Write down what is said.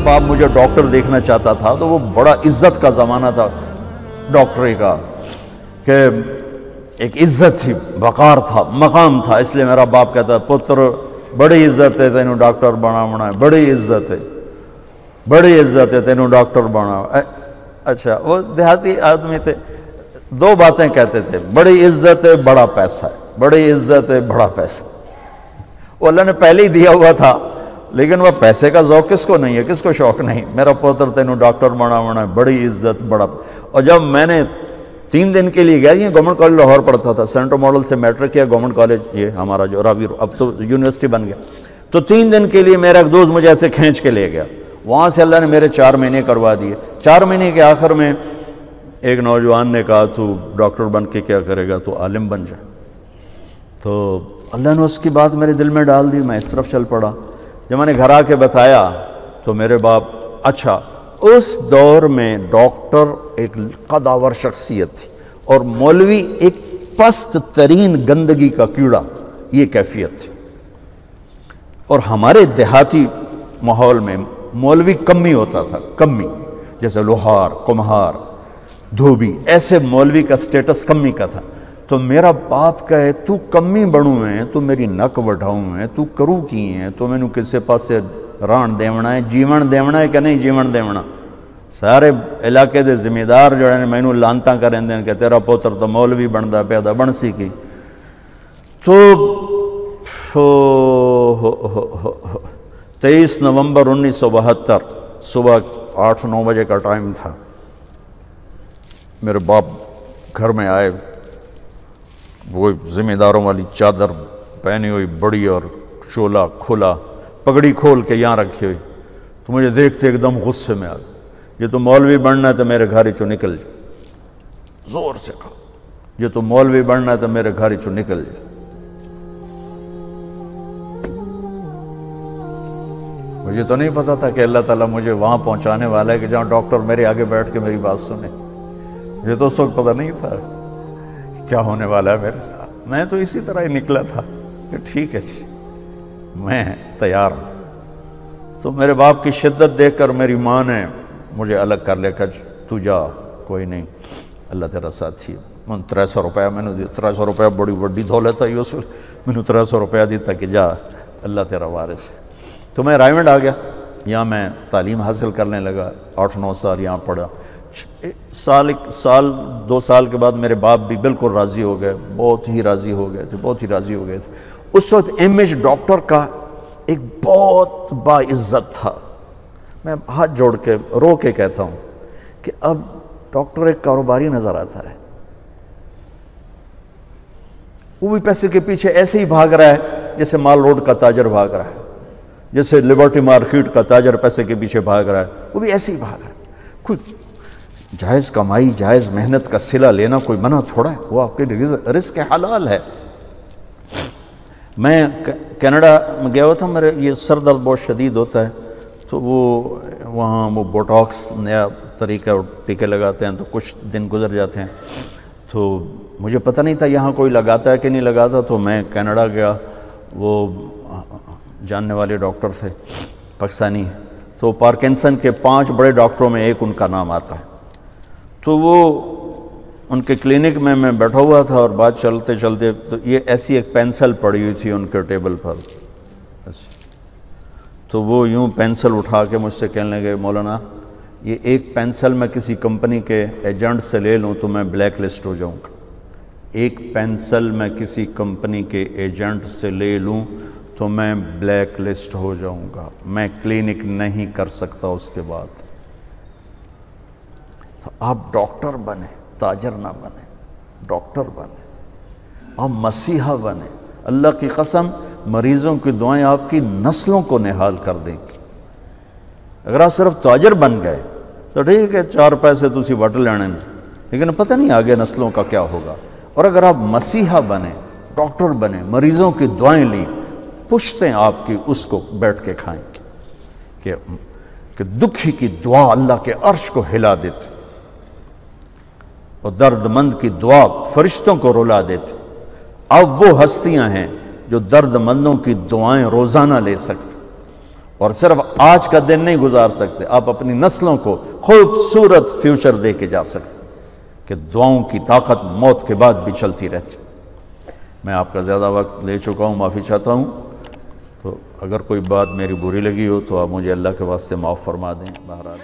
باپ مجھے ڈاکٹر دیکھنا چاہتا تھا تو وہ بڑا عزت کا زمانہ تھا ڈاکٹری کا، کہ ایک عزت تھی، وقار تھا، مقام تھا، اس لیے میرا باپ کہتا پتر بڑی عزت ہے تینوں ڈاکٹر بنا ہے، بڑی عزت ہے، بڑی عزت ہے تینوں ڈاکٹر بنا۔ اچھا، وہ دیہاتی آدمی تھے، دو باتیں کہتے تھے، بڑی عزت ہے بڑا پیسہ ہے، بڑی عزت ہے بڑا پیسہ۔ وہ اللہ نے پہلے ہی دیا ہوا تھا، لیکن وہ پیسے کا ذوق کس کو نہیں ہے، کس کو شوق نہیں، میرا پوتر تینوں ڈاکٹر بنا ہے، بڑی عزت بڑا۔ اور جب میں نے 3 دن کے لیے گیا، یہ گورنمنٹ کالج لاہور پڑھتا تھا، سینٹر ماڈل سے میٹرک کیا، گورنمنٹ کالج یہ ہمارا جو راوی اب تو یونیورسٹی بن گیا، تو 3 دن کے لیے میرا ایک دوست مجھے ایسے کھینچ کے لے گیا، وہاں سے اللہ نے میرے 4 مہینے کروا دیے۔ 4 مہینے کے آخر میں ایک نوجوان نے کہا تو ڈاکٹر بن کے کیا کرے گا، تو عالم بن جائے۔ تو اللہ نے اس کی بات میرے دل میں ڈال دی، میں اس طرف چل پڑا۔ جب میں نے گھر آ کے بتایا تو میرے باپ، اچھا اس دور میں ڈاکٹر ایک قداور شخصیت تھی اور مولوی ایک پست ترین گندگی کا کیڑا، یہ کیفیت تھی۔ اور ہمارے دیہاتی ماحول میں مولوی کمی ہوتا تھا، کمی، جیسے لوہار، کمہار، دھوبی، ایسے مولوی کا سٹیٹس کمی کا تھا۔ تو میرا باپ کہے تو کمی بڑوں ہیں، تو میری نک وڈھاؤں ہیں، تو کرو کی ہیں، تو میں نو کسے پاسے ران دیونا ہے، جیون دیونا ہے کہ نہیں جیون دیونا۔ سارے علاقے دے ذمہ دار جڑے نے مینوں لانتاں کریں دیں کہ تیرا پوتر تو مولوی بندا پیدا بن سی کی۔ تو 23 نومبر 1972 صبح 8-9 بجے کا ٹائم تھا، میرے باپ گھر میں آئے، وہ ذمہ داروں والی چادر پہنی ہوئی بڑی اور چولا کھلا، پگڑی کھول کے یہاں رکھی ہوئی، تو مجھے دیکھتے ایک دم غصے میں آ گیا، یہ تو مولوی بننا ہے تو میرے گھر چوں نکل جائے، زور سے کہا یہ تو مولوی بننا ہے تو میرے گھر چوں نکل جائے۔ مجھے تو نہیں پتا تھا کہ اللہ تعالیٰ مجھے وہاں پہنچانے والا ہے کہ جہاں ڈاکٹر میرے آگے بیٹھ کے میری بات سنے۔ مجھے تو اس وقت پتہ نہیں تھا کیا ہونے والا ہے میرے ساتھ، میں تو اسی طرح ہی نکلا تھا کہ ٹھیک ہے جی میں تیار ہوں۔ تو میرے باپ کی شدت دیکھ کر میری ماں نے مجھے الگ کر لیا کہ تو جا، کوئی نہیں، اللہ تیرا ساتھی ہے۔ میں 300 روپیہ میں نے دیا، 300 روپیہ بڑی بڑی دولت ہے اس وقت، میں نے 300 روپیہ دیتا کہ جا اللہ تیرا وارث ہے۔ تو میں رائمنڈ آ گیا، یہاں میں تعلیم حاصل کرنے لگا، 8-9 سال یہاں پڑھا۔ سال 2 سال کے بعد میرے باپ بھی بالکل راضی ہو گئے، بہت ہی راضی ہو گئے تھے، بہت ہی راضی ہو گئے تھے۔ اس وقت امیج ڈاکٹر کا ایک بہت باعزت تھا۔ میں ہاتھ جوڑ کے رو کے کہتا ہوں کہ اب ڈاکٹر ایک کاروباری نظر آتا ہے، وہ بھی پیسے کے پیچھے ایسے ہی بھاگ رہا ہے جیسے مال روڈ کا تاجر بھاگ رہا ہے، جیسے لبرٹی مارکیٹ کا تاجر پیسے کے پیچھے بھاگ رہا ہے، وہ بھی ایسے ہی بھاگ رہا ہے۔ کوئی جائز کمائی، جائز محنت کا صلہ لینا کوئی منع تھوڑا ہے، وہ آپ کے رزق حلال ہے۔ میں کینیڈا میں گیا ہوا تھا، میرے یہ سر درد بہت شدید ہوتا ہے، تو وہاں وہ بوٹاکس نیا طریقہ ٹیکے لگاتے ہیں، تو کچھ دن گزر جاتے ہیں، تو مجھے پتہ نہیں تھا یہاں کوئی لگاتا ہے کہ نہیں لگاتا۔ تو میں کینیڈا گیا، وہ جاننے والے ڈاکٹر تھے پاکستانی، تو پارکنسن کے 5 بڑے ڈاکٹروں میں ایک ان کا نام آتا ہے۔ تو وہ ان کے کلینک میں بیٹھا ہوا تھا، اور بات چلتے چلتے تو یہ ایسی ایک پینسل پڑی ہوئی تھی ان کے ٹیبل پر، تو وہ یوں پینسل اٹھا کے مجھ سے کہنے لگے مولانا یہ ایک پینسل میں کسی کمپنی کے ایجنٹ سے لے لوں تو میں بلیک لسٹ ہو جاؤں گا، ایک پینسل میں کسی کمپنی کے ایجنٹ سے لے لوں تو میں بلیک لسٹ ہو جاؤں گا، میں کلینک نہیں کر سکتا اس کے بعد۔ تو آپ ڈاکٹر بنے، تاجر نہ بنے، ڈاکٹر بنے، آپ مسیحا بنے۔ اللہ کی قسم مریضوں کی دعائیں آپ کی نسلوں کو نہال کر دیں گی۔ اگر آپ صرف تاجر بن گئے تو ٹھیک ہے، 4 پیسے تسی وٹ لینے، لیکن پتہ نہیں آگے نسلوں کا کیا ہوگا۔ اور اگر آپ مسیحا بنے، ڈاکٹر بنے، مریضوں کی دعائیں لیں، پشتیں آپ کی اس کو بیٹھ کے کھائیں گے کہ دکھی کی دعا اللہ کے عرش کو ہلا دیتے، اور درد مند کی دعا فرشتوں کو رلا دیتے۔ اب وہ ہستیاں ہیں جو درد مندوں کی دعائیں روزانہ لے سکتے، اور صرف آج کا دن نہیں گزار سکتے، آپ اپنی نسلوں کو خوبصورت فیوچر دے کے جا سکتے کہ دعاؤں کی طاقت موت کے بعد بھی چلتی رہتی۔ میں آپ کا زیادہ وقت لے چکا ہوں، معافی چاہتا ہوں، تو اگر کوئی بات میری بری لگی ہو تو آپ مجھے اللہ کے واسطے معاف فرما دیں۔ بہرحال